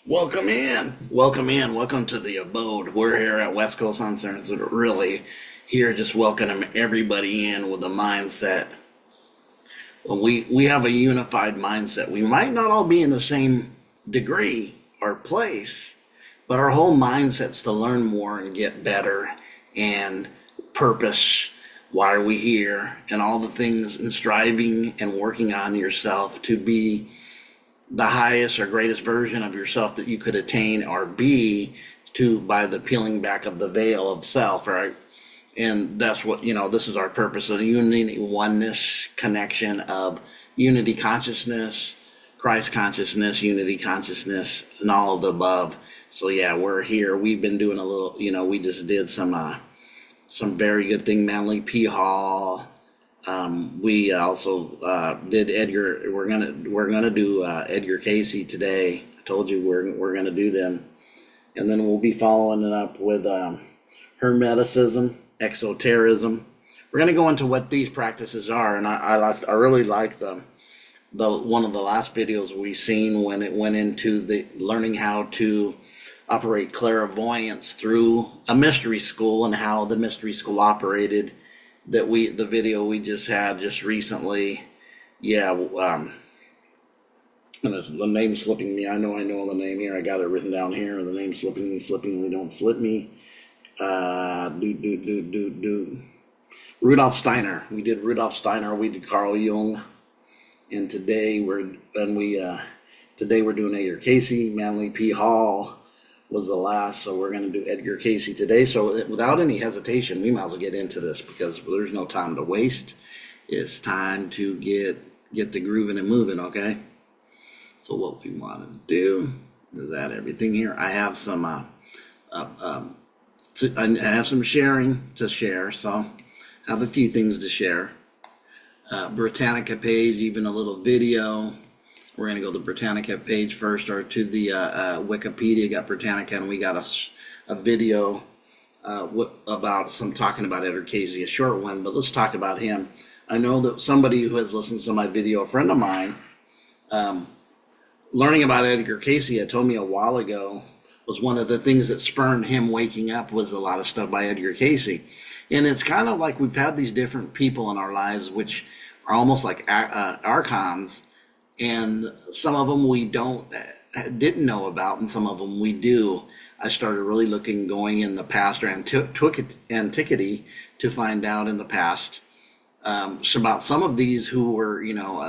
Welcome in. Welcome in. Welcome to the abode. We're here at West Coast Uncensored, really here just welcoming everybody in with a mindset. Well, we have a unified mindset. We might not all be in the same degree or place, but our whole mindset's to learn more and get better and purpose. Why are we here? And all the things and striving and working on yourself to be the highest or greatest version of yourself that you could attain or be to by the peeling back of the veil of self, right? And that's what, this is our purpose of unity, oneness, connection of unity consciousness, Christ consciousness, unity consciousness, and all of the above. So yeah, we're here. We've been doing a little, we just did some very good thing, Manly P. Hall. We also did Edgar. We're gonna do Edgar Caycee today. I told you we're gonna do them, and then we'll be following it up with Hermeticism, exotericism. We're gonna go into what these practices are, and I really like them. One of the last videos we seen when it went into the learning how to operate clairvoyance through a mystery school and how the mystery school operated. The video we just had just recently, yeah. And the name's slipping me. I know the name here. I got it written down here. The name's slipping me. Don't slip me. Rudolf Steiner. We did Rudolf Steiner. We did Carl Jung, and today we're doing Edgar Caycee. Manly P. Hall was the last, so we're going to do Edgar Caycee today. So without any hesitation, we might as well get into this because there's no time to waste. It's time to get the grooving and moving, okay? So what we want to do is add everything here. I have some I have some sharing to share, so I have a few things to share. Britannica page, even a little video. We're going to go to the Britannica page first, or to the Wikipedia. Got Britannica, and we got a video about talking about Edgar Caycee, a short one, but let's talk about him. I know that somebody who has listened to my video, a friend of mine, learning about Edgar Caycee, had told me a while ago, was one of the things that spurred him waking up was a lot of stuff by Edgar Caycee. And it's kind of like we've had these different people in our lives, which are almost like archons. And some of them we didn't know about, and some of them we do. I started really going in the past or antiquity to find out in the past about some of these who were,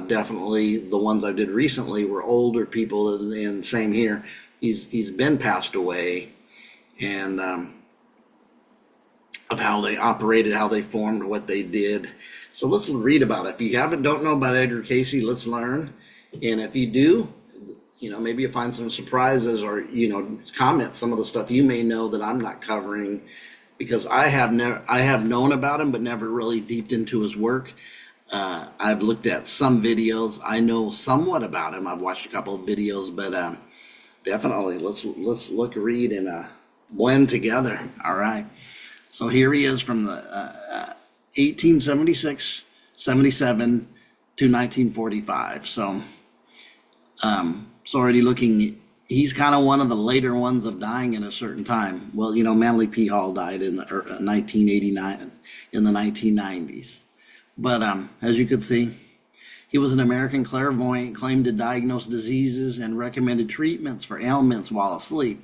definitely the ones I did recently were older people, and same here. He's been passed away, and of how they operated, how they formed, what they did. So let's read about it. If you don't know about Edgar Caycee, let's learn. And if you do, maybe you find some surprises or, comment some of the stuff you may know that I'm not covering, because I have known about him, but never really deeped into his work. I've looked at some videos. I know somewhat about him. I've watched a couple of videos, but definitely let's read and blend together. All right. So here he is from the 1876, 77 to 1945. So already he's kind of one of the later ones of dying at a certain time. Well, Manly P. Hall died in 1989 in the 1990s. But as you could see, he was an American clairvoyant, claimed to diagnose diseases and recommended treatments for ailments while asleep.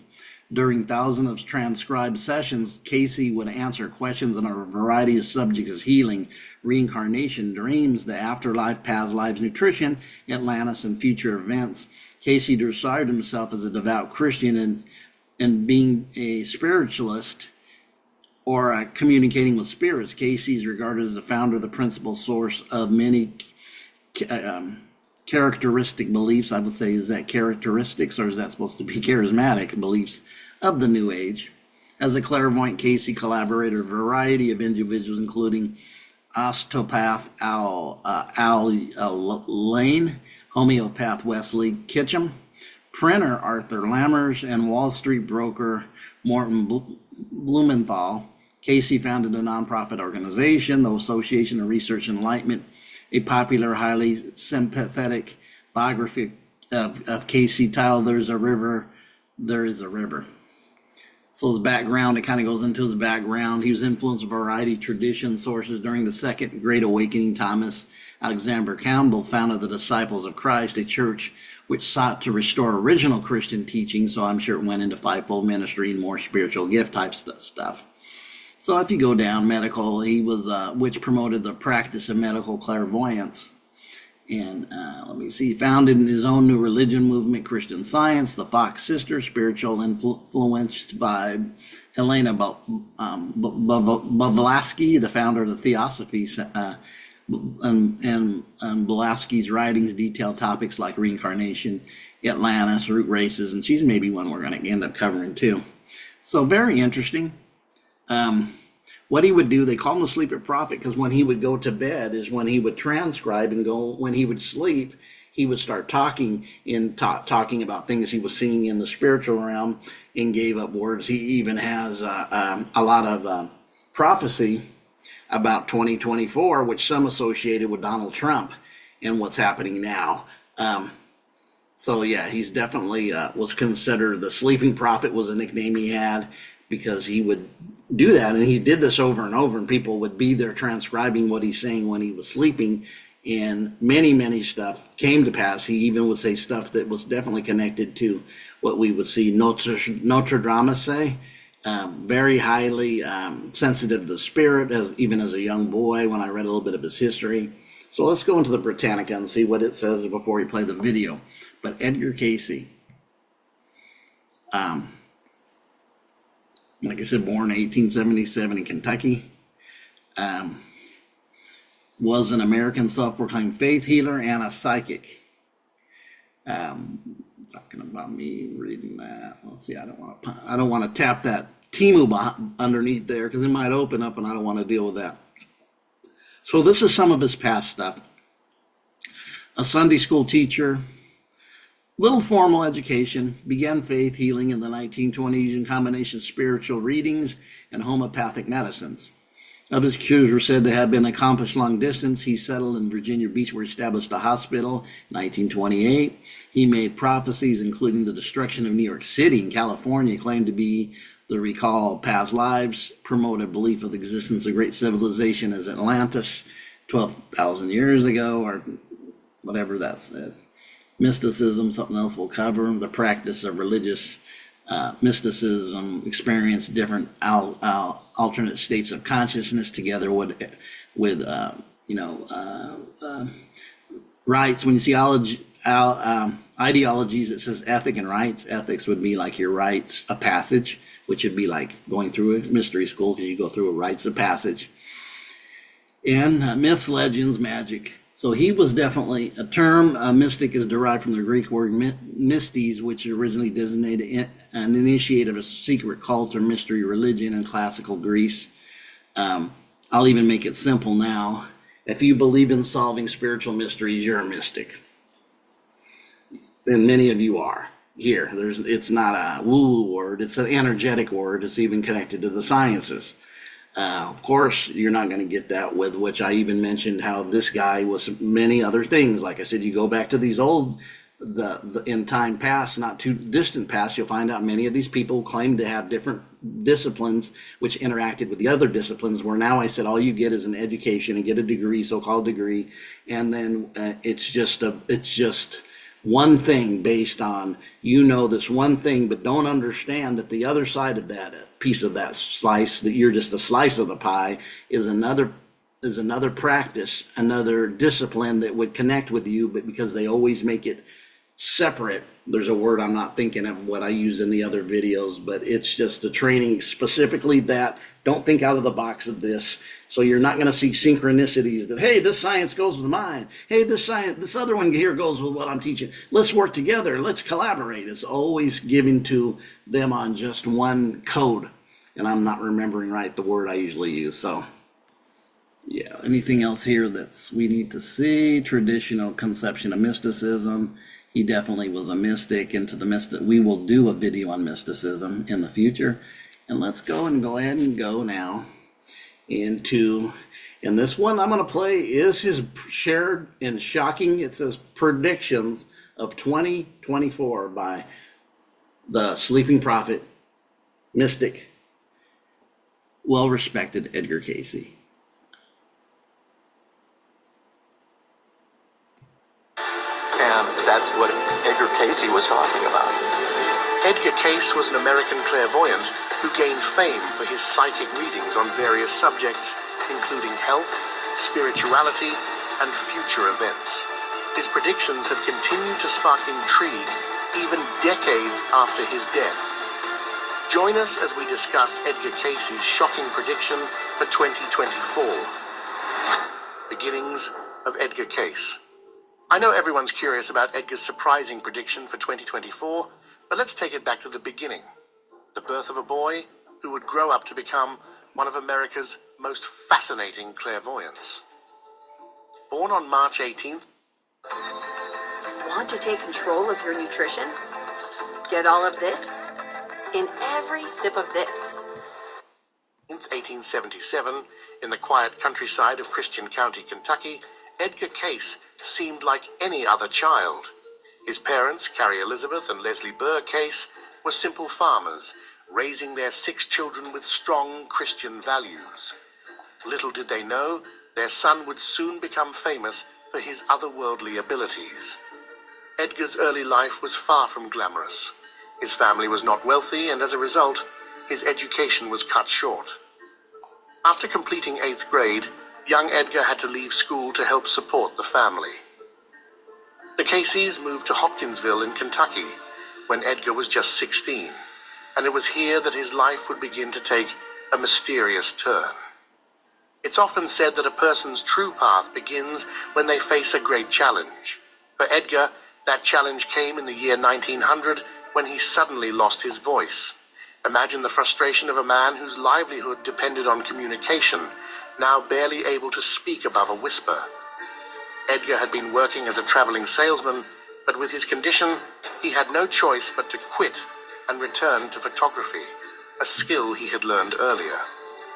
During thousands of transcribed sessions, Caycee would answer questions on a variety of subjects as healing, reincarnation, dreams, the afterlife, past lives, nutrition, Atlantis, and future events. Caycee described himself as a devout Christian and being a spiritualist or communicating with spirits. Caycee is regarded as the founder, the principal source of many characteristic beliefs. I would say, is that characteristics, or is that supposed to be charismatic beliefs of the New Age? As a clairvoyant, Caycee collaborated with a variety of individuals, including osteopath Al Lane, homeopath Wesley Kitchum, printer Arthur Lammers, and Wall Street broker Morton Blumenthal. Caycee founded a nonprofit organization, the Association of Research Enlightenment, a popular, highly sympathetic biography of Caycee titled "There's a River there is a river. So his background, it kind of goes into his background. He was influenced by a variety of tradition sources during the Second Great Awakening. Thomas Alexander Campbell founded the Disciples of Christ, a church which sought to restore original Christian teaching. So I'm sure it went into fivefold ministry and more spiritual gift type stuff. So if you go down medical, he was, which promoted the practice of medical clairvoyance. And let me see, founded in his own new religion movement, Christian Science, the Fox Sisters, spiritual influenced by Helena Blavatsky, the founder of the Theosophy, and Blavatsky's writings detail topics like reincarnation, Atlantis, root races, and she's maybe one we're going to end up covering too. So very interesting. What he would do, they call him the sleeper prophet, because when he would go to bed is when he would transcribe, and when he would sleep, he would start talking about things he was seeing in the spiritual realm and gave up words. He even has a lot of prophecy about 2024, which some associated with Donald Trump and what's happening now. So yeah, he's definitely was considered the sleeping prophet, was a nickname he had, because he would do that, and he did this over and over, and people would be there transcribing what he's saying when he was sleeping, and many stuff came to pass. He even would say stuff that was definitely connected to what we would see Notre Dame say. Very highly sensitive to the spirit, even as a young boy, when I read a little bit of his history. So let's go into the Britannica and see what it says before we play the video. But Edgar Caycee, like I said, born in 1877 in Kentucky, was an American self-proclaimed faith healer and a psychic. Talking about me reading that. Let's see. I don't want to tap that Timu underneath there, because it might open up, and I don't want to deal with that. So this is some of his past stuff. A Sunday school teacher. Little formal education, began faith healing in the 1920s in combination of spiritual readings and homeopathic medicines. Of his cures were said to have been accomplished long distance. He settled in Virginia Beach, where he established a hospital in 1928. He made prophecies, including the destruction of New York City and California, claimed to be the recall of past lives, promoted belief of the existence of great civilization as Atlantis 12,000 years ago, or whatever that said. Mysticism, something else we'll cover, the practice of religious mysticism, experience different alternate states of consciousness together with rights. When you see ideologies, it says ethic and rights. Ethics would be like your rites of passage, which would be like going through a mystery school, because you go through a rites of passage. And myths, legends, magic. So he was definitely a term. Mystic is derived from the Greek word mystes, which originally designated an initiate of a secret cult or mystery religion in classical Greece. I'll even make it simple now. If you believe in solving spiritual mysteries, you're a mystic. And many of you are. Here, it's not a woo-woo word. It's an energetic word. It's even connected to the sciences. Of course, you're not going to get that with which I even mentioned how this guy was many other things. Like I said, you go back to these old, in time past, not too distant past, you'll find out many of these people claim to have different disciplines which interacted with the other disciplines, where now I said all you get is an education and get a degree, so-called degree, and then it's just one thing based on, this one thing, but don't understand that the other side of that piece of that slice, that you're just a slice of the pie, is another practice, another discipline that would connect with you, but because they always make it separate, there's a word I'm not thinking of what I use in the other videos, but it's just a training specifically that don't think out of the box of this. So you're not going to see synchronicities that, hey, this science goes with mine. Hey, this other one here goes with what I'm teaching. Let's work together. Let's collaborate. It's always given to them on just one code. And I'm not remembering right the word I usually use. So, yeah, anything else here that's we need to see? Traditional conception of mysticism. He definitely was a mystic. Into the mystic. We will do a video on mysticism in the future. And let's go ahead and go now into, and this one I'm going to play is his shared and shocking, it says predictions of 2024 by the sleeping prophet, mystic, well-respected Edgar Caycee. And that's what Edgar Caycee was talking about. Edgar Cayce was an American clairvoyant who gained fame for his psychic readings on various subjects, including health, spirituality, and future events. His predictions have continued to spark intrigue even decades after his death. Join us as we discuss Edgar Caycee's shocking prediction for 2024. Beginnings of Edgar Cayce. I know everyone's curious about Edgar's surprising prediction for 2024, but let's take it back to the beginning. The birth of a boy who would grow up to become one of America's most fascinating clairvoyants. Born on March 18th. Want to take control of your nutrition? Get all of this in every sip of this. 1877, in the quiet countryside of Christian County, Kentucky, Edgar Cayce seemed like any other child. His parents, Carrie Elizabeth and Leslie Burr Cayce, were simple farmers, raising their 6 children with strong Christian values. Little did they know, their son would soon become famous for his otherworldly abilities. Edgar's early life was far from glamorous. His family was not wealthy, and as a result, his education was cut short. After completing 8th grade, young Edgar had to leave school to help support the family. The Caycees moved to Hopkinsville in Kentucky when Edgar was just 16, and it was here that his life would begin to take a mysterious turn. It's often said that a person's true path begins when they face a great challenge. For Edgar, that challenge came in the year 1900 when he suddenly lost his voice. Imagine the frustration of a man whose livelihood depended on communication, now barely able to speak above a whisper. Edgar had been working as a traveling salesman, but with his condition, he had no choice but to quit and return to photography, a skill he had learned earlier.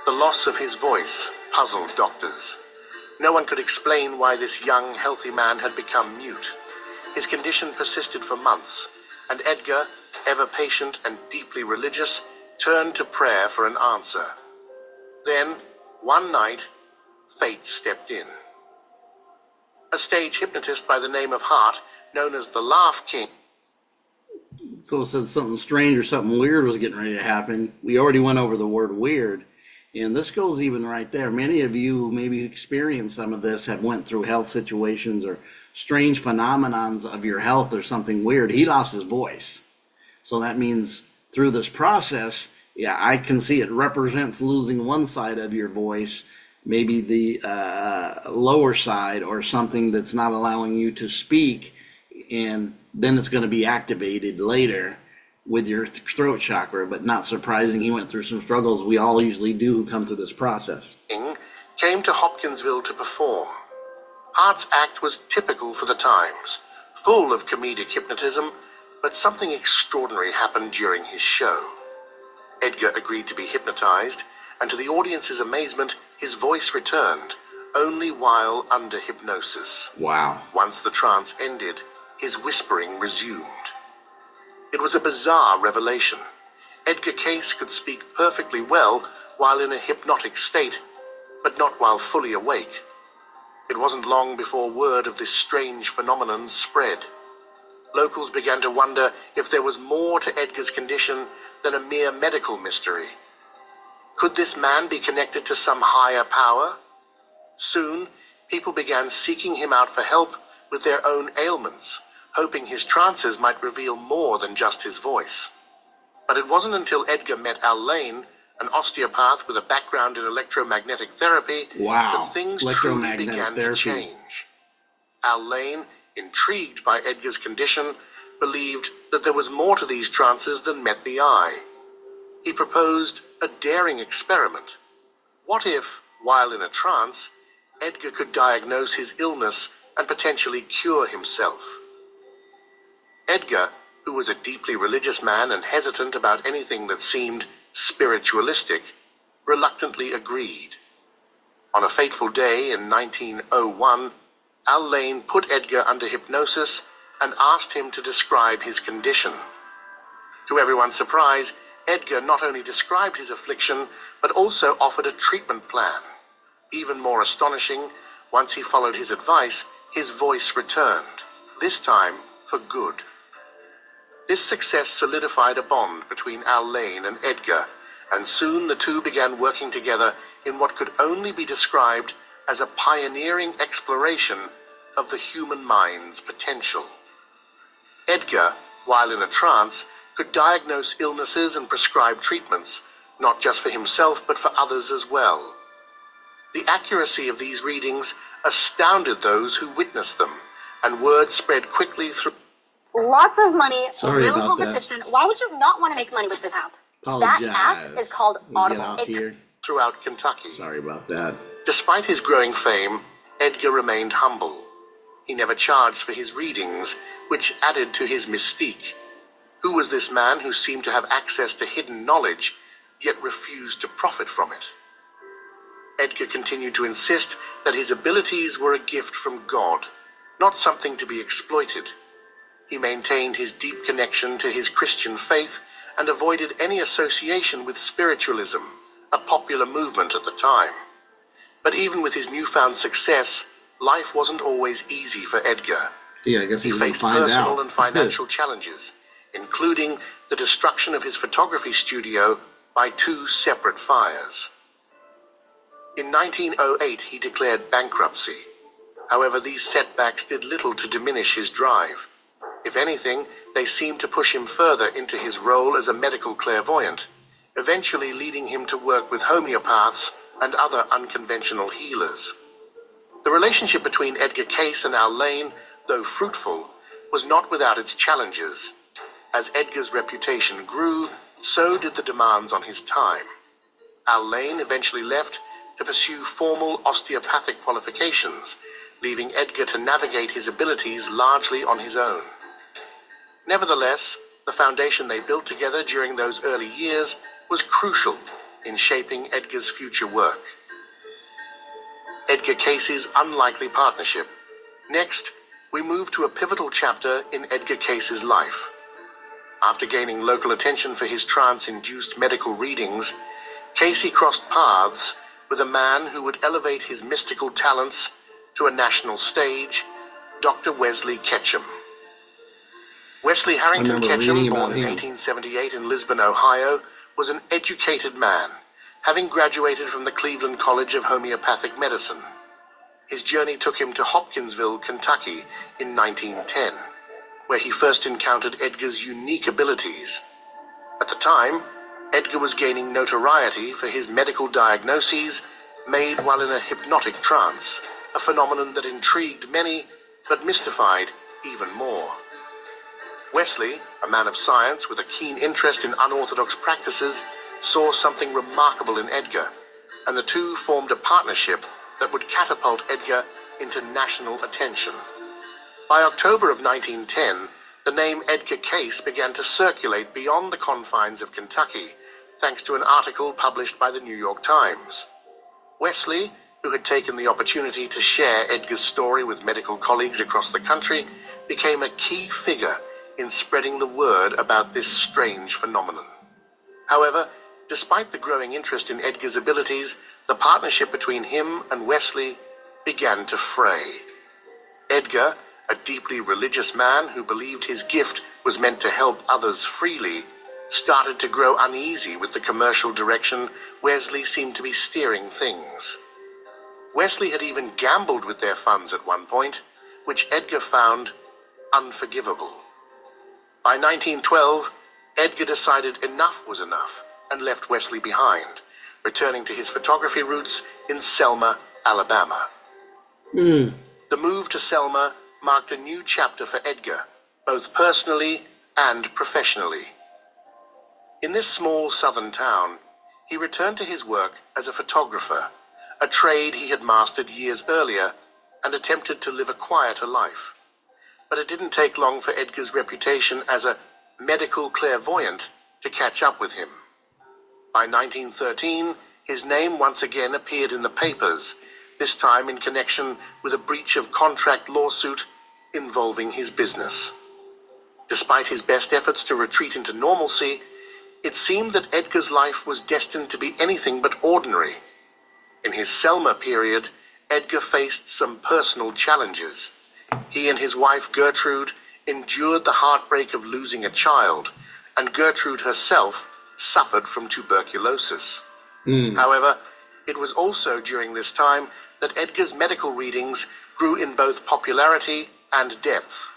The loss of his voice puzzled doctors. No one could explain why this young, healthy man had become mute. His condition persisted for months, and Edgar, ever patient and deeply religious, turned to prayer for an answer. Then, one night, fate stepped in. A stage hypnotist by the name of Hart, known as the Laugh King. So it said something strange or something weird was getting ready to happen. We already went over the word weird, and this goes even right there. Many of you who maybe experienced some of this have went through health situations or strange phenomenons of your health or something weird. He lost his voice. So that means through this process, yeah, I can see it represents losing one side of your voice, maybe the lower side or something that's not allowing you to speak, and then it's going to be activated later with your throat chakra. But not surprising, he went through some struggles we all usually do who come through this process. Came to Hopkinsville to perform. Hart's act was typical for the times, full of comedic hypnotism, but something extraordinary happened during his show. Edgar agreed to be hypnotized, and to the audience's amazement, his voice returned, only while under hypnosis. Wow. Once the trance ended, his whispering resumed. It was a bizarre revelation. Edgar Cayce could speak perfectly well while in a hypnotic state, but not while fully awake. It wasn't long before word of this strange phenomenon spread. Locals began to wonder if there was more to Edgar's condition than a mere medical mystery. Could this man be connected to some higher power? Soon, people began seeking him out for help with their own ailments, hoping his trances might reveal more than just his voice. But it wasn't until Edgar met Al Lane, an osteopath with a background in electromagnetic therapy, that things truly began to change. Al Lane, intrigued by Edgar's condition, believed that there was more to these trances than met the eye. He proposed a daring experiment. What if, while in a trance, Edgar could diagnose his illness and potentially cure himself? Edgar, who was a deeply religious man and hesitant about anything that seemed spiritualistic, reluctantly agreed. On a fateful day in 1901, Al Lane put Edgar under hypnosis and asked him to describe his condition. To everyone's surprise, Edgar not only described his affliction, but also offered a treatment plan. Even more astonishing, once he followed his advice, his voice returned, this time for good. This success solidified a bond between Al Lane and Edgar, and soon the two began working together in what could only be described as a pioneering exploration of the human mind's potential. Edgar, while in a trance, could diagnose illnesses and prescribe treatments, not just for himself but for others as well. The accuracy of these readings astounded those who witnessed them, and word spread quickly through. Lots of money, Sorry real about competition. Why would you not want to make money with this app? Apologize. That app is called Get Audible. off here. throughout Kentucky. Sorry about that. Despite his growing fame, Edgar remained humble. He never charged for his readings, which added to his mystique. Who was this man who seemed to have access to hidden knowledge, yet refused to profit from it? Edgar continued to insist that his abilities were a gift from God, not something to be exploited. He maintained his deep connection to his Christian faith and avoided any association with spiritualism, a popular movement at the time. But even with his newfound success, life wasn't always easy for Edgar. Yeah, I guess He he's gonna faced find personal out. and financial challenges, including the destruction of his photography studio by 2 separate fires. In 1908, he declared bankruptcy. However, these setbacks did little to diminish his drive. If anything, they seemed to push him further into his role as a medical clairvoyant, eventually leading him to work with homeopaths and other unconventional healers. The relationship between Edgar Cayce and Al Lane, though fruitful, was not without its challenges. As Edgar's reputation grew, so did the demands on his time. Al Lane eventually left to pursue formal osteopathic qualifications, leaving Edgar to navigate his abilities largely on his own. Nevertheless, the foundation they built together during those early years was crucial in shaping Edgar's future work. Edgar Cayce's unlikely partnership. Next, we move to a pivotal chapter in Edgar Cayce's life. After gaining local attention for his trance-induced medical readings, Caycee crossed paths with a man who would elevate his mystical talents to a national stage, Dr. Wesley Ketchum. Wesley Harrington remember Ketchum, reading born about in him. 1878 in Lisbon, Ohio, was an educated man, having graduated from the Cleveland College of Homeopathic Medicine. His journey took him to Hopkinsville, Kentucky in 1910, where he first encountered Edgar's unique abilities. At the time, Edgar was gaining notoriety for his medical diagnoses made while in a hypnotic trance, a phenomenon that intrigued many but mystified even more. Wesley, a man of science with a keen interest in unorthodox practices, saw something remarkable in Edgar, and the two formed a partnership that would catapult Edgar into national attention. By October of 1910, the name Edgar Cayce began to circulate beyond the confines of Kentucky, thanks to an article published by the New York Times. Wesley, who had taken the opportunity to share Edgar's story with medical colleagues across the country, became a key figure in spreading the word about this strange phenomenon. However, despite the growing interest in Edgar's abilities, the partnership between him and Wesley began to fray. Edgar, a deeply religious man who believed his gift was meant to help others freely, started to grow uneasy with the commercial direction Wesley seemed to be steering things. Wesley had even gambled with their funds at one point, which Edgar found unforgivable. By 1912, Edgar decided enough was enough and left Wesley behind, returning to his photography roots in Selma, Alabama. The move to Selma marked a new chapter for Edgar, both personally and professionally. In this small southern town, he returned to his work as a photographer, a trade he had mastered years earlier, and attempted to live a quieter life. But it didn't take long for Edgar's reputation as a medical clairvoyant to catch up with him. By 1913, his name once again appeared in the papers, this time in connection with a breach of contract lawsuit involving his business. Despite his best efforts to retreat into normalcy, it seemed that Edgar's life was destined to be anything but ordinary. In his Selma period, Edgar faced some personal challenges. He and his wife Gertrude endured the heartbreak of losing a child, and Gertrude herself suffered from tuberculosis. However, it was also during this time that Edgar's medical readings grew in both popularity and depth.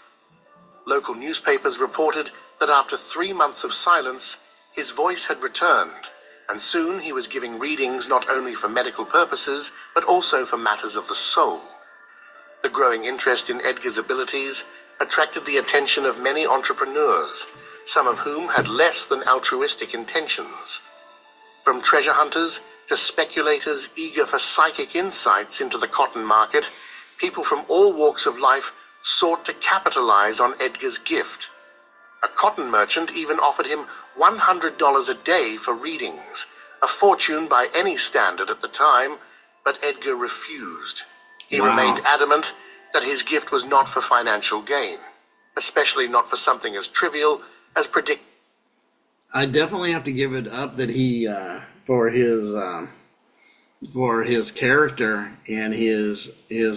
Local newspapers reported that after 3 months of silence, his voice had returned, and soon he was giving readings not only for medical purposes, but also for matters of the soul. The growing interest in Edgar's abilities attracted the attention of many entrepreneurs, some of whom had less than altruistic intentions. From treasure hunters to speculators eager for psychic insights into the cotton market, people from all walks of life sought to capitalize on Edgar's gift. A cotton merchant even offered him $100 a day for readings, a fortune by any standard at the time, but Edgar refused. He remained adamant that his gift was not for financial gain, especially not for something as trivial as I definitely have to give it up that he, for his character and his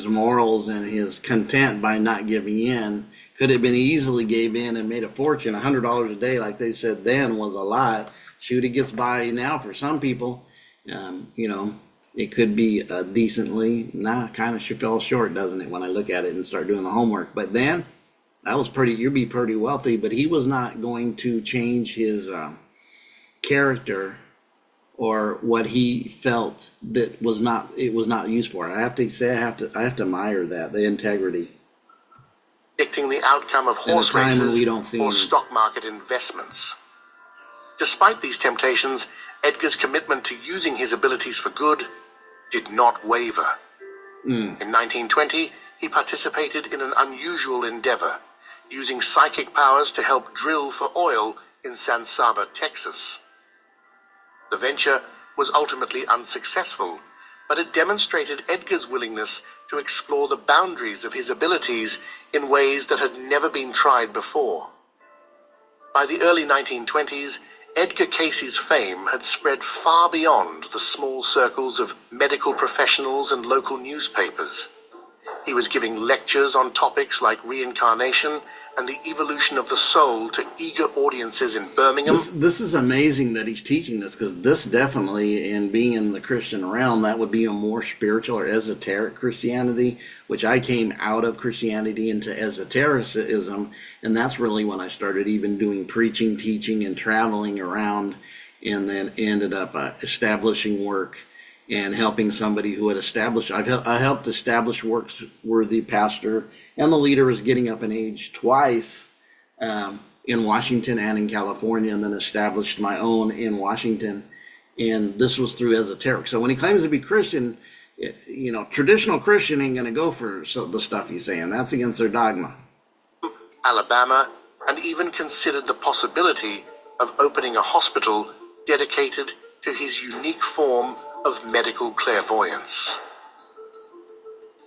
morals and his content by not giving in. Could have been easily gave in and made a fortune. $100 a day, like they said then, was a lot. Shoot, it gets by now for some people. It could be decently. Kind of fell short, doesn't it, when I look at it and start doing the homework. But then, that was you'd be pretty wealthy. But he was not going to change his character or what he felt that it was not used for. I have to say, I have to admire that, the integrity. Predicting the outcome of horse races or stock market investments. Despite these temptations, Edgar's commitment to using his abilities for good did not waver. In 1920, he participated in an unusual endeavor, using psychic powers to help drill for oil in San Saba, Texas. The venture was ultimately unsuccessful, but it demonstrated Edgar's willingness to explore the boundaries of his abilities in ways that had never been tried before. By the early 1920s, Edgar Caycee's fame had spread far beyond the small circles of medical professionals and local newspapers. He was giving lectures on topics like reincarnation and the evolution of the soul to eager audiences in Birmingham. This is amazing that he's teaching this, because this definitely, in being in the Christian realm, that would be a more spiritual or esoteric Christianity, which I came out of Christianity into esotericism, and that's really when I started even doing preaching, teaching, and traveling around, and then ended up establishing work and helping somebody who had established. I helped establish works-worthy pastor, and the leader was getting up in age twice in Washington and in California, and then established my own in Washington. And this was through esoteric. So when he claims to be Christian, traditional Christian ain't going to go for the stuff he's saying. That's against their dogma. Alabama, and even considered the possibility of opening a hospital dedicated to his unique form of medical clairvoyance.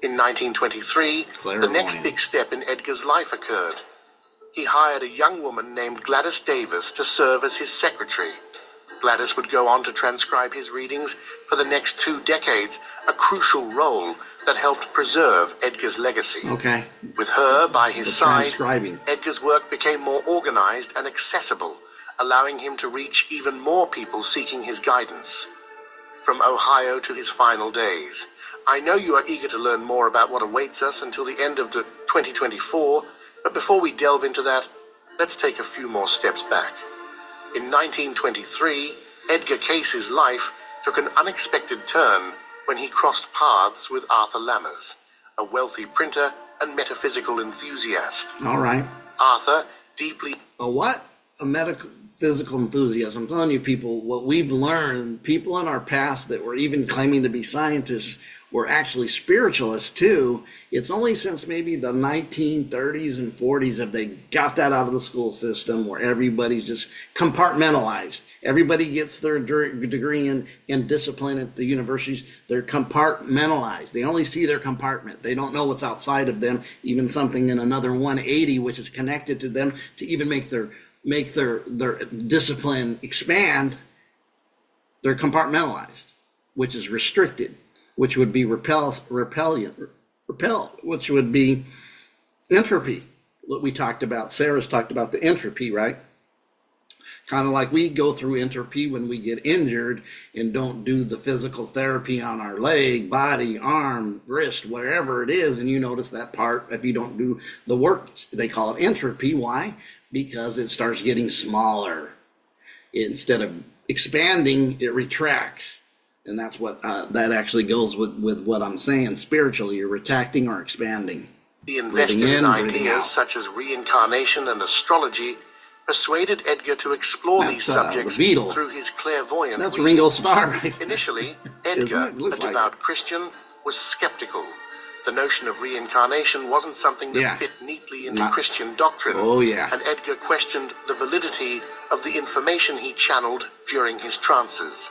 In 1923, the next big step in Edgar's life occurred. He hired a young woman named Gladys Davis to serve as his secretary. Gladys would go on to transcribe his readings for the next 2 decades, a crucial role that helped preserve Edgar's legacy. Okay. With her by his side, transcribing. Edgar's work became more organized and accessible, allowing him to reach even more people seeking his guidance. From Ohio to his final days. I know you are eager to learn more about what awaits us until the end of 2024, but before we delve into that, let's take a few more steps back. In 1923, Edgar Caycee's life took an unexpected turn when he crossed paths with Arthur Lammers, a wealthy printer and metaphysical enthusiast. All right. Arthur, deeply... A what? A metaphysical enthusiast. I'm telling you, people, what we've learned, people in our past that were even claiming to be scientists were actually spiritualists too. It's only since maybe the 1930s and 40s have they got that out of the school system where everybody's just compartmentalized. Everybody gets their degree in discipline at the universities. They're compartmentalized. They only see their compartment. They don't know what's outside of them, even something in another 180, which is connected to them to even make their discipline expand. They're compartmentalized, which is restricted, which would be repel, which would be entropy. What we talked about, Sarah's talked about the entropy, right? Kind of like we go through entropy when we get injured and don't do the physical therapy on our leg, body, arm, wrist, wherever it is. And you notice that part, if you don't do the work, they call it entropy. Why? Because it starts getting smaller. Instead of expanding, it retracts. And that's what that actually goes with what I'm saying. Spiritually, you're retracting or expanding. He invested in ideas such as reincarnation and astrology, persuaded Edgar to explore these subjects through his clairvoyant That's Ringo Starr right there. Initially, Edgar, a devout Christian, was skeptical. The notion of reincarnation wasn't something that fit neatly into Christian doctrine. Oh, yeah. And Edgar questioned the validity of the information he channeled during his trances.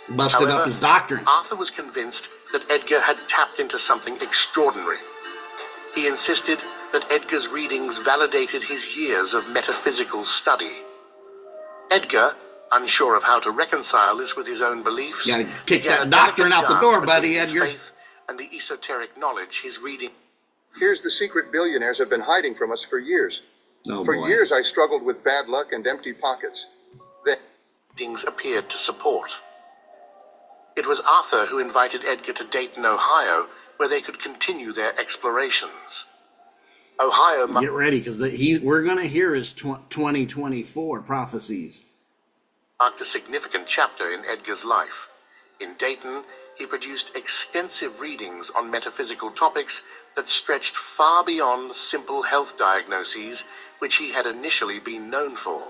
Busted up his doctrine. Arthur was convinced that Edgar had tapped into something extraordinary. He insisted that Edgar's readings validated his years of metaphysical study. Edgar, unsure of how to reconcile this with his own beliefs, you gotta kick that doctrine out the door, buddy, Edgar. Faith and the esoteric knowledge his reading. Here's the secret billionaires have been hiding from us for years. For years I struggled with bad luck and empty pockets. Then things appeared to support. It was Arthur who invited Edgar to Dayton, Ohio, where they could continue their explorations. Ohio. Get ready, because we're going to hear his 2024 prophecies. Marked a significant chapter in Edgar's life. In Dayton, he produced extensive readings on metaphysical topics that stretched far beyond simple health diagnoses, which he had initially been known for.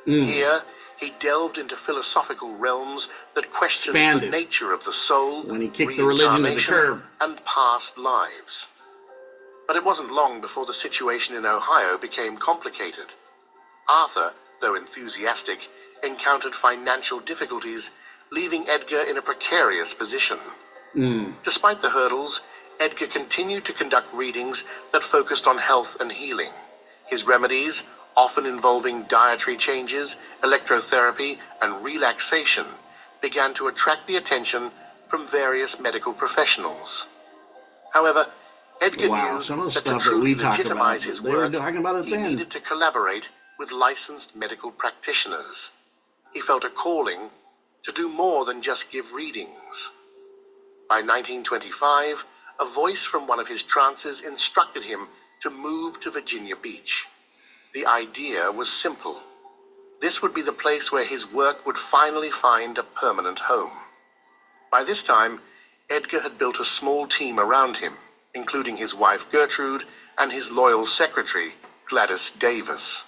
Here, he delved into philosophical realms that questioned the nature of the soul, when he kicked the religion to the curb, and past lives. But it wasn't long before the situation in Ohio became complicated. Arthur, though enthusiastic, encountered financial difficulties, leaving Edgar in a precarious position. Despite the hurdles, Edgar continued to conduct readings that focused on health and healing. His remedies, often involving dietary changes, electrotherapy, and relaxation, began to attract the attention from various medical professionals. However, Edgar knew that to truly legitimize his work, he needed to collaborate with licensed medical practitioners. He felt a calling to do more than just give readings. By 1925, a voice from one of his trances instructed him to move to Virginia Beach. The idea was simple. This would be the place where his work would finally find a permanent home. By this time, Edgar had built a small team around him, including his wife Gertrude and his loyal secretary, Gladys Davis.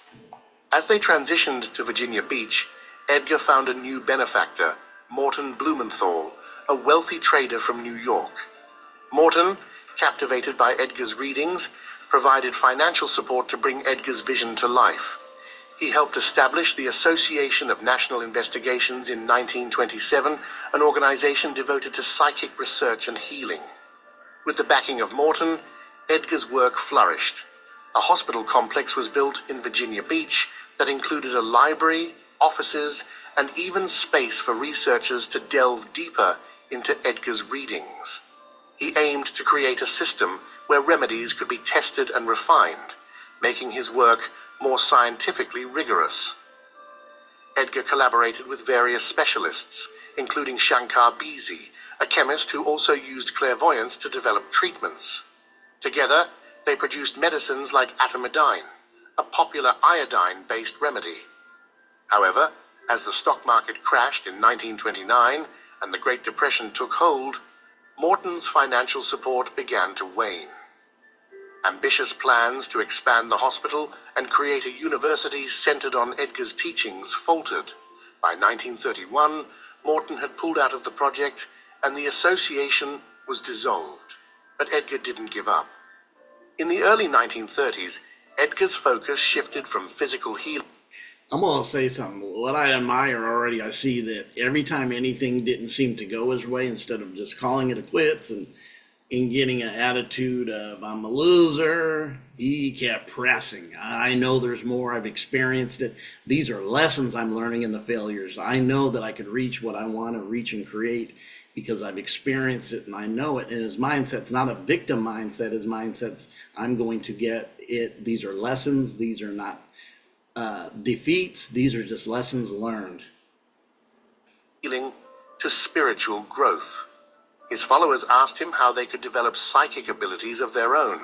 As they transitioned to Virginia Beach, Edgar found a new benefactor, Morton Blumenthal, a wealthy trader from New York. Morton, captivated by Edgar's readings, provided financial support to bring Edgar's vision to life. He helped establish the Association of National Investigations in 1927, an organization devoted to psychic research and healing. With the backing of Morton, Edgar's work flourished. A hospital complex was built in Virginia Beach that included a library, offices, and even space for researchers to delve deeper into Edgar's readings. He aimed to create a system where remedies could be tested and refined, making his work more scientifically rigorous. Edgar collaborated with various specialists, including Shankar Beese, a chemist who also used clairvoyance to develop treatments. Together, they produced medicines like atomidine, a popular iodine-based remedy. However, as the stock market crashed in 1929 and the Great Depression took hold, Morton's financial support began to wane. Ambitious plans to expand the hospital and create a university centered on Edgar's teachings faltered. By 1931, Morton had pulled out of the project, and the association was dissolved, but Edgar didn't give up. In the early 1930s, Edgar's focus shifted from physical healing. I'm going to say something. What I admire already, I see that every time anything didn't seem to go his way, instead of just calling it a quits and getting an attitude of I'm a loser, he kept pressing. I know there's more. I've experienced it. These are lessons I'm learning in the failures. I know that I could reach what I want to reach and create because I've experienced it and I know it. And his mindset's not a victim mindset. His mindset's I'm going to get it. These are lessons. These are not defeats. These are just lessons learned. Healing to spiritual growth. His followers asked him how they could develop psychic abilities of their own.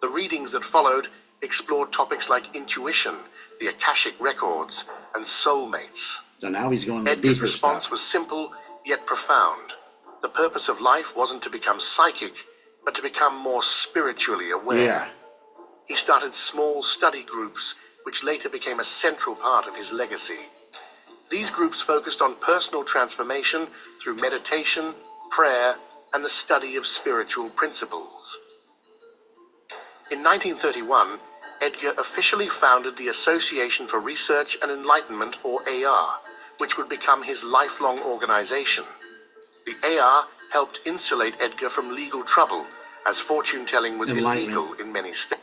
The readings that followed explored topics like intuition, the Akashic records, and soulmates. So now he's going to Edgar's deeper response stuff. was simple yet profound. The purpose of life wasn't to become psychic, but to become more spiritually aware. Yeah. He started small study groups, which later became a central part of his legacy. These groups focused on personal transformation through meditation, prayer, and the study of spiritual principles. In 1931, Edgar officially founded the Association for Research and Enlightenment, or AR, which would become his lifelong organization. The AR helped insulate Edgar from legal trouble, as fortune-telling was illegal in many states.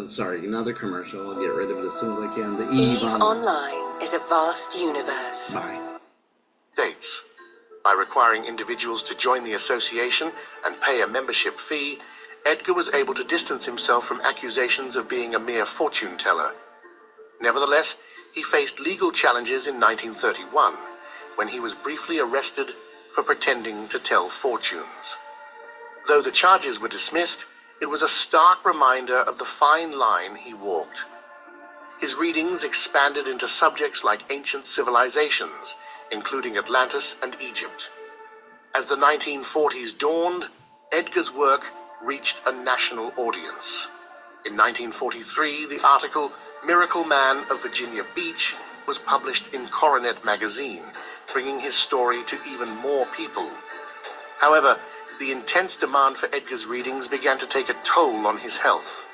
Sorry, another commercial. I'll get rid of it as soon as I can. The EVE Online is a vast universe. Bye. States. By requiring individuals to join the association and pay a membership fee, Edgar was able to distance himself from accusations of being a mere fortune teller. Nevertheless, he faced legal challenges in 1931, when he was briefly arrested for pretending to tell fortunes. Though the charges were dismissed, it was a stark reminder of the fine line he walked. His readings expanded into subjects like ancient civilizations, including Atlantis and Egypt. As the 1940s dawned, Edgar's work reached a national audience. In 1943, the article Miracle Man of Virginia Beach was published in Coronet magazine, bringing his story to even more people. However, the intense demand for Edgar's readings began to take a toll on his health.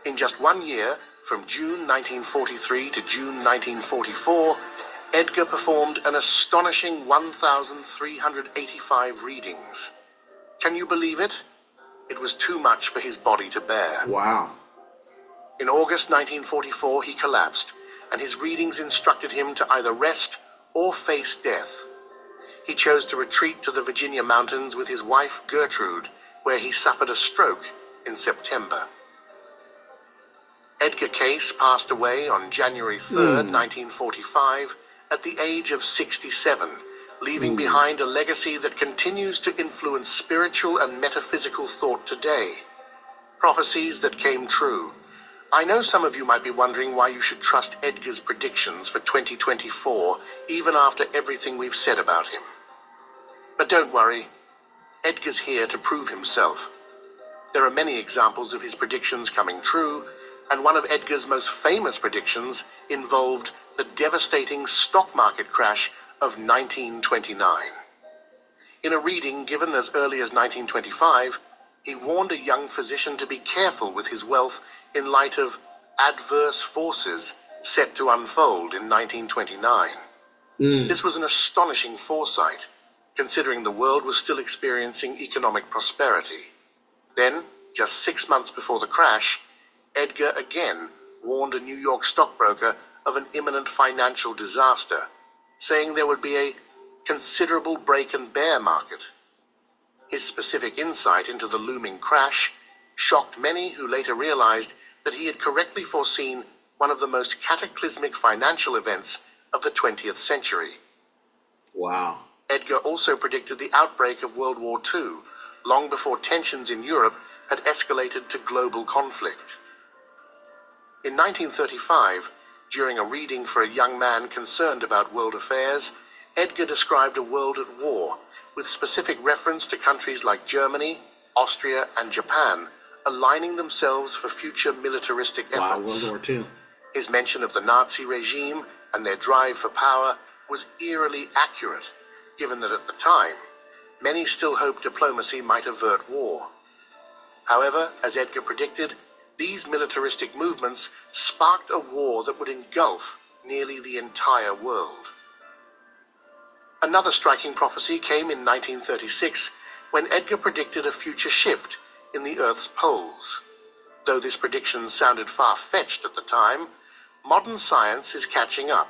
In just 1 year, from June 1943 to June 1944, Edgar performed an astonishing 1,385 readings. Can you believe it? It was too much for his body to bear. Wow. In August 1944, he collapsed, and his readings instructed him to either rest or face death. He chose to retreat to the Virginia mountains with his wife Gertrude, where he suffered a stroke in September. Edgar Cayce passed away on January 3rd, 1945, at the age of 67, leaving behind a legacy that continues to influence spiritual and metaphysical thought today. Prophecies that came true. I know some of you might be wondering why you should trust Edgar's predictions for 2024, even after everything we've said about him. But don't worry, Edgar's here to prove himself. There are many examples of his predictions coming true, and one of Edgar's most famous predictions involved the devastating stock market crash of 1929. In a reading given as early as 1925, he warned a young physician to be careful with his wealth in light of adverse forces set to unfold in 1929. This was an astonishing foresight, considering the world was still experiencing economic prosperity. Then, just 6 months before the crash, Edgar again warned a New York stockbroker of an imminent financial disaster, saying there would be a considerable break and bear market. His specific insight into the looming crash shocked many who later realized that he had correctly foreseen one of the most cataclysmic financial events of the 20th century. Wow. Edgar also predicted the outbreak of World War II, long before tensions in Europe had escalated to global conflict. In 1935, during a reading for a young man concerned about world affairs, Edgar described a world at war, with specific reference to countries like Germany, Austria, and Japan aligning themselves for future militaristic efforts. Wow, World War II. His mention of the Nazi regime and their drive for power was eerily accurate, given that at the time, many still hoped diplomacy might avert war. However, as Edgar predicted, these militaristic movements sparked a war that would engulf nearly the entire world. Another striking prophecy came in 1936 when Edgar predicted a future shift in the Earth's poles. Though this prediction sounded far-fetched at the time, modern science is catching up.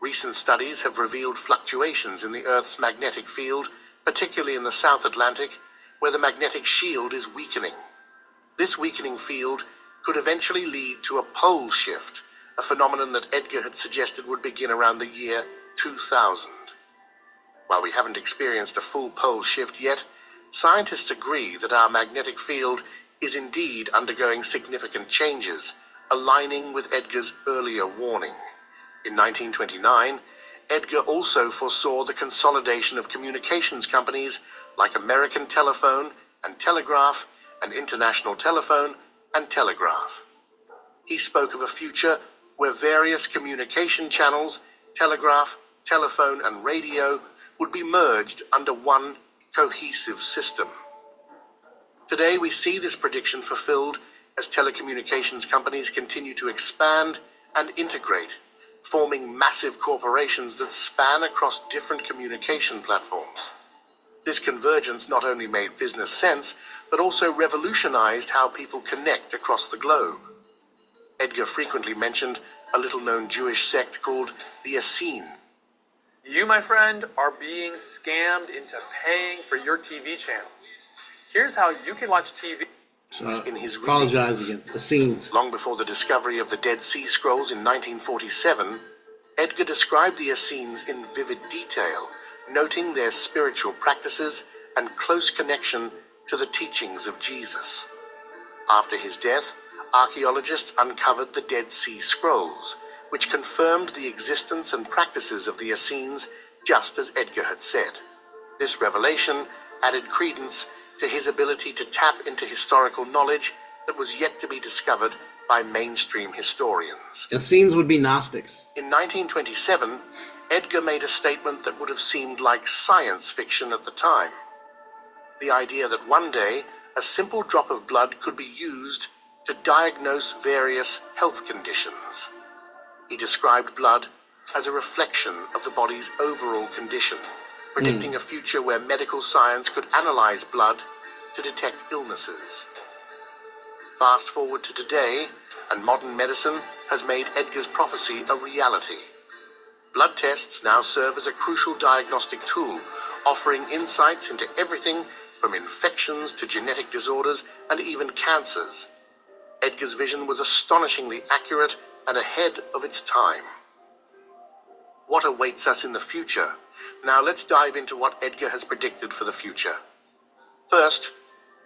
Recent studies have revealed fluctuations in the Earth's magnetic field, particularly in the South Atlantic, where the magnetic shield is weakening. This weakening field could eventually lead to a pole shift, a phenomenon that Edgar had suggested would begin around the year 2000. While we haven't experienced a full pole shift yet, scientists agree that our magnetic field is indeed undergoing significant changes, aligning with Edgar's earlier warning. In 1929, Edgar also foresaw the consolidation of communications companies like American Telephone and Telegraph and International Telephone and Telegraph. He spoke of a future where various communication channels, telegraph, telephone, and radio would be merged under one cohesive system. Today we see this prediction fulfilled as telecommunications companies continue to expand and integrate, forming massive corporations that span across different communication platforms. This convergence not only made business sense, but also revolutionized how people connect across the globe. Edgar frequently mentioned a little-known Jewish sect called the Essenes. You, my friend, are being scammed into paying for your TV channels. Here's how you can watch TV. In his apologize again. The scenes. Long before the discovery of the Dead Sea Scrolls in 1947, Edgar described the Essenes in vivid detail, noting their spiritual practices and close connection to the teachings of Jesus. After his death, archaeologists uncovered the Dead Sea Scrolls, which confirmed the existence and practices of the Essenes just as Edgar had said. This revelation added credence to his ability to tap into historical knowledge that was yet to be discovered by mainstream historians. Essenes would be Gnostics. In 1927, Edgar made a statement that would have seemed like science fiction at the time. The idea that one day a simple drop of blood could be used to diagnose various health conditions. He described blood as a reflection of the body's overall condition, predicting a future where medical science could analyze blood to detect illnesses. Fast forward to today, and modern medicine has made Edgar's prophecy a reality. Blood tests now serve as a crucial diagnostic tool, offering insights into everything from infections to genetic disorders and even cancers. Edgar's vision was astonishingly accurate and ahead of its time. What awaits us in the future? Now let's dive into what Edgar has predicted for the future. First,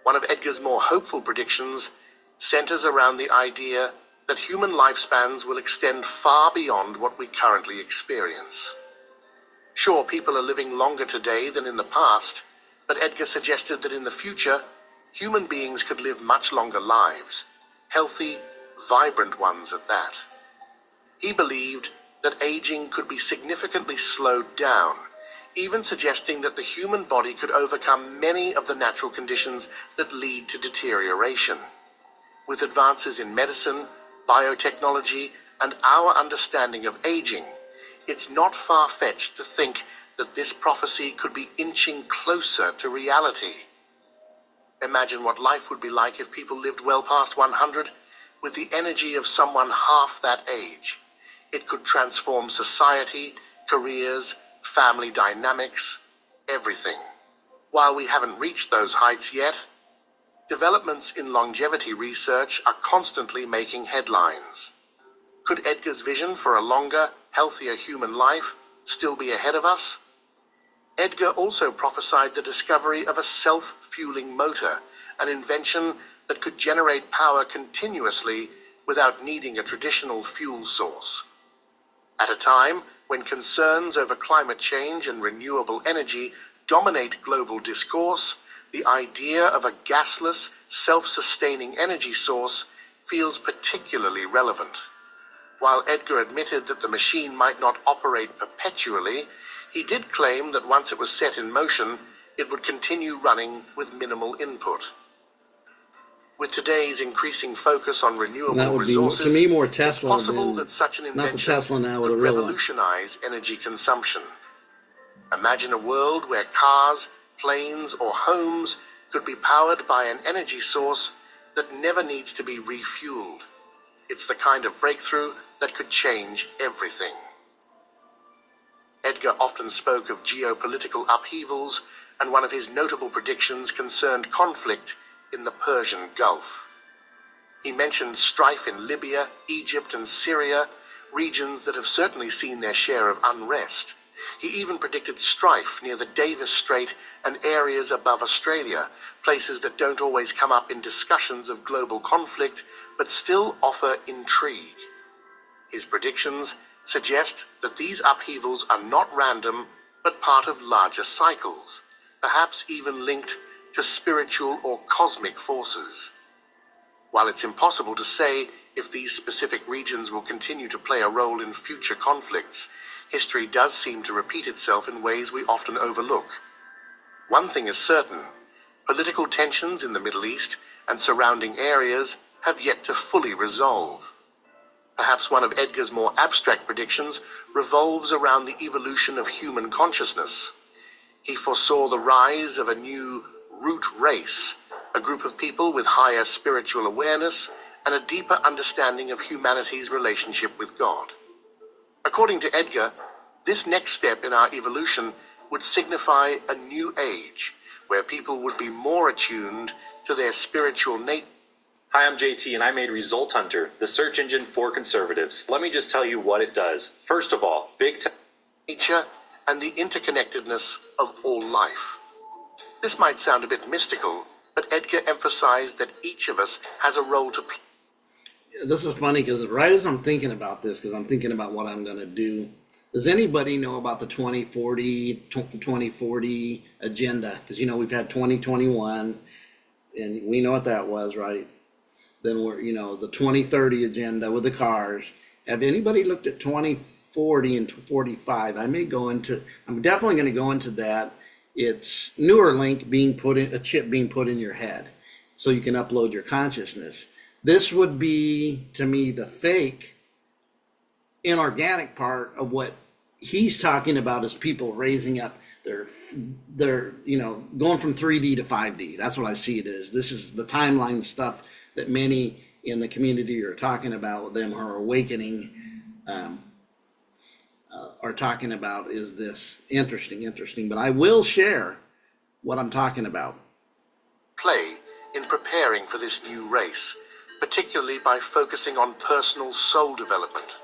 one of Edgar's more hopeful predictions centers around the idea that human lifespans will extend far beyond what we currently experience. Sure, people are living longer today than in the past, but Edgar suggested that in the future, human beings could live much longer lives, healthy, vibrant ones at that. He believed that aging could be significantly slowed down, even suggesting that the human body could overcome many of the natural conditions that lead to deterioration. With advances in medicine, biotechnology, and our understanding of aging, it's not far-fetched to think that this prophecy could be inching closer to reality. Imagine what life would be like if people lived well past 100 with the energy of someone half that age. It could transform society, careers, family dynamics, everything. While we haven't reached those heights yet, developments in longevity research are constantly making headlines. Could Edgar's vision for a longer, healthier human life still be ahead of us? Edgar also prophesied the discovery of a self-fueling motor, an invention that could generate power continuously without needing a traditional fuel source. At a time when concerns over climate change and renewable energy dominate global discourse, the idea of a gasless, self-sustaining energy source feels particularly relevant. While Edgar admitted that the machine might not operate perpetually, he did claim that once it was set in motion, it would continue running with minimal input. With today's increasing focus on renewable That would be, resources, to me, more it's Tesla possible than, that such an not the invention Tesla now, but would a real one. revolutionize energy consumption. Imagine a world where cars, planes, or homes could be powered by an energy source that never needs to be refueled. It's the kind of breakthrough that could change everything. Edgar often spoke of geopolitical upheavals, and one of his notable predictions concerned conflict in the Persian Gulf. He mentioned strife in Libya, Egypt, and Syria, regions that have certainly seen their share of unrest. He even predicted strife near the Davis Strait and areas above Australia, places that don't always come up in discussions of global conflict, but still offer intrigue. His predictions suggest that these upheavals are not random, but part of larger cycles, perhaps even linked to spiritual or cosmic forces. While it's impossible to say if these specific regions will continue to play a role in future conflicts, history does seem to repeat itself in ways we often overlook. One thing is certain: political tensions in the Middle East and surrounding areas have yet to fully resolve. Perhaps one of Edgar's more abstract predictions revolves around the evolution of human consciousness. He foresaw the rise of a new root race, a group of people with higher spiritual awareness and a deeper understanding of humanity's relationship with God. According to Edgar, this next step in our evolution would signify a new age, where people would be more attuned to their spiritual nature. Hi, I'm JT, and I made Result Hunter, the search engine for conservatives. Let me just tell you what it does. First of all, nature and the interconnectedness of all life. This might sound a bit mystical, but Edgar emphasized that each of us has a role to play. This is funny because right as I'm thinking about this, because I'm thinking about what I'm going to do, does anybody know about the 2040 agenda? Because, you know, we've had 2021, and we know what that was, right? Then we're, you know, the 2030 agenda with the cars. Have anybody looked at 2040 and 45? I'm definitely going to go into that. It's Neuralink being put in, a chip being put in your head so you can upload your consciousness. This would be, to me, the fake inorganic part of what he's talking about, is people raising up their you know, going from 3D to 5D. That's what I see it as. This is the timeline stuff that many in the community are talking about, them who are awakening, are talking about. Is this interesting, but I will share what I'm talking about. Play in preparing for this new race, particularly by focusing on personal soul development.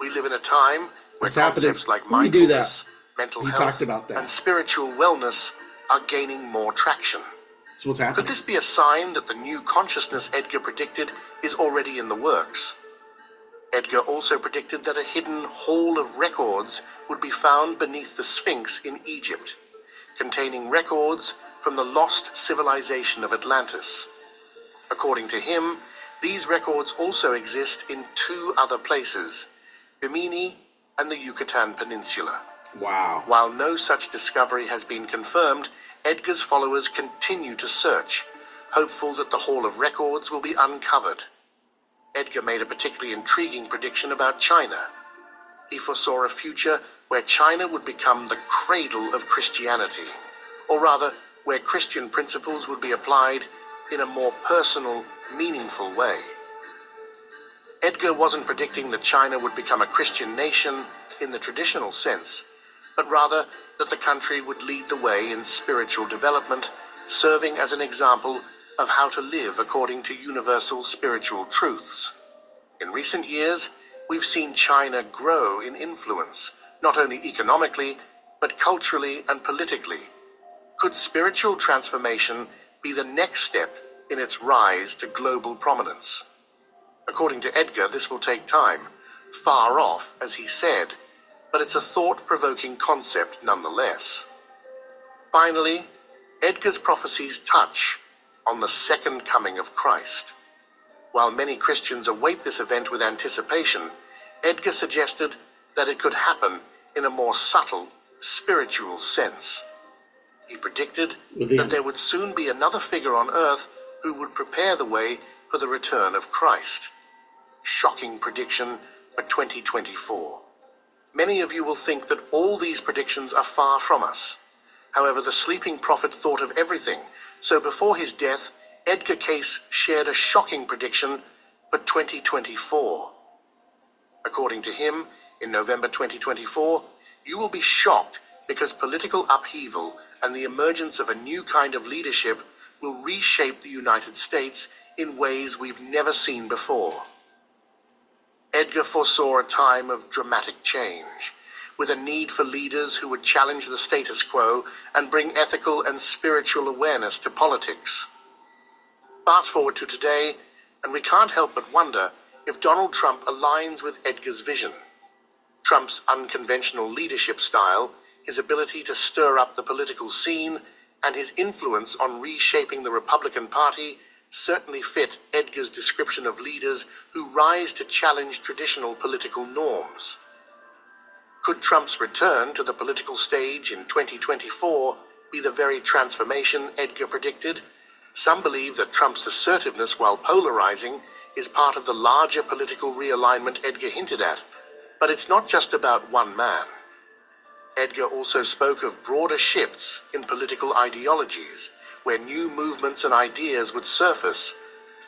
We live in a time where concepts like mindfulness, mental health, and spiritual wellness are gaining more traction. That's what's happening. Could this be a sign that the new consciousness Edgar predicted is already in the works? Edgar also predicted that a hidden hall of records would be found beneath the Sphinx in Egypt, containing records from the lost civilization of Atlantis. According to him, these records also exist in two other places, Bimini and the Yucatan Peninsula. Wow. While no such discovery has been confirmed, Edgar's followers continue to search, hopeful that the Hall of Records will be uncovered. Edgar made a particularly intriguing prediction about China. He foresaw a future where China would become the cradle of Christianity, or rather, where Christian principles would be applied in a more personal, meaningful way. Edgar wasn't predicting that China would become a Christian nation in the traditional sense, but rather that the country would lead the way in spiritual development, serving as an example of how to live according to universal spiritual truths. In recent years, we've seen China grow in influence, not only economically, but culturally and politically. Could spiritual transformation be the next step in its rise to global prominence? According to Edgar, this will take time, far off, as he said, but it's a thought-provoking concept nonetheless. Finally, Edgar's prophecies touch on the second coming of Christ. While many Christians await this event with anticipation, Edgar suggested that it could happen in a more subtle, spiritual sense. He predicted Within. that there would soon be another figure on earth who would prepare the way for the return of Christ. Shocking prediction for 2024. Many of you will think that all these predictions are far from us. However, the sleeping prophet thought of everything, so before his death, Edgar Cayce shared a shocking prediction for 2024. According to him, in November 2024, you will be shocked because political upheaval and the emergence of a new kind of leadership will reshape the United States in ways we've never seen before. Edgar foresaw a time of dramatic change, with a need for leaders who would challenge the status quo and bring ethical and spiritual awareness to politics. Fast forward to today, and we can't help but wonder if Donald Trump aligns with Edgar's vision. Trump's unconventional leadership style, his ability to stir up the political scene, and his influence on reshaping the Republican Party certainly fit Edgar's description of leaders who rise to challenge traditional political norms. Could Trump's return to the political stage in 2024 be the very transformation Edgar predicted? Some believe that Trump's assertiveness while polarizing is part of the larger political realignment Edgar hinted at, but it's not just about one man. Edgar also spoke of broader shifts in political ideologies, where new movements and ideas would surface,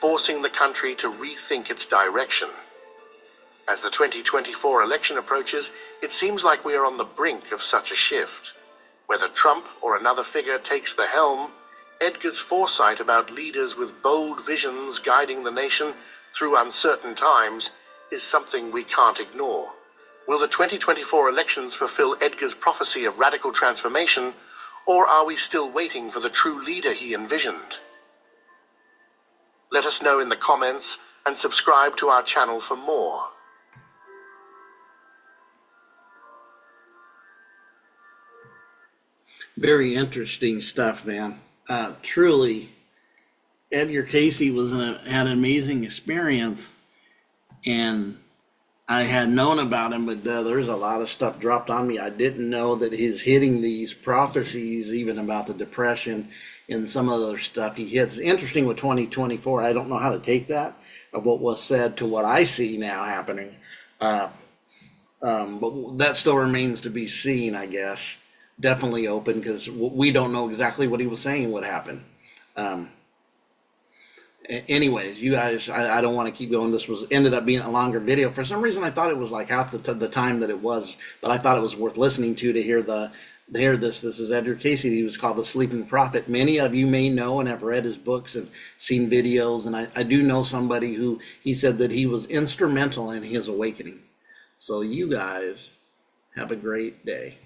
forcing the country to rethink its direction. As the 2024 election approaches, it seems like we are on the brink of such a shift. Whether Trump or another figure takes the helm, Edgar's foresight about leaders with bold visions guiding the nation through uncertain times is something we can't ignore. Will the 2024 elections fulfill Edgar's prophecy of radical transformation, or are we still waiting for the true leader he envisioned? Let us know in the comments and subscribe to our channel for more. Very interesting stuff, man. Truly, Edgar Caycee had an amazing experience, and I had known about him, but there's a lot of stuff dropped on me. I didn't know that he's hitting these prophecies, even about the Depression and some other stuff he hits. Interesting with 2024. I don't know how to take that, of what was said to what I see now happening. But that still remains to be seen, I guess. Definitely open, because we don't know exactly what he was saying would happen. Anyways, you guys, I don't want to keep going. This ended up being a longer video. For some reason, I thought it was like half the time that it was, but I thought it was worth listening to hear this. This is Edgar Caycee. He was called the Sleeping Prophet. Many of you may know and have read his books and seen videos, and I do know somebody who he said that he was instrumental in his awakening. So you guys have a great day.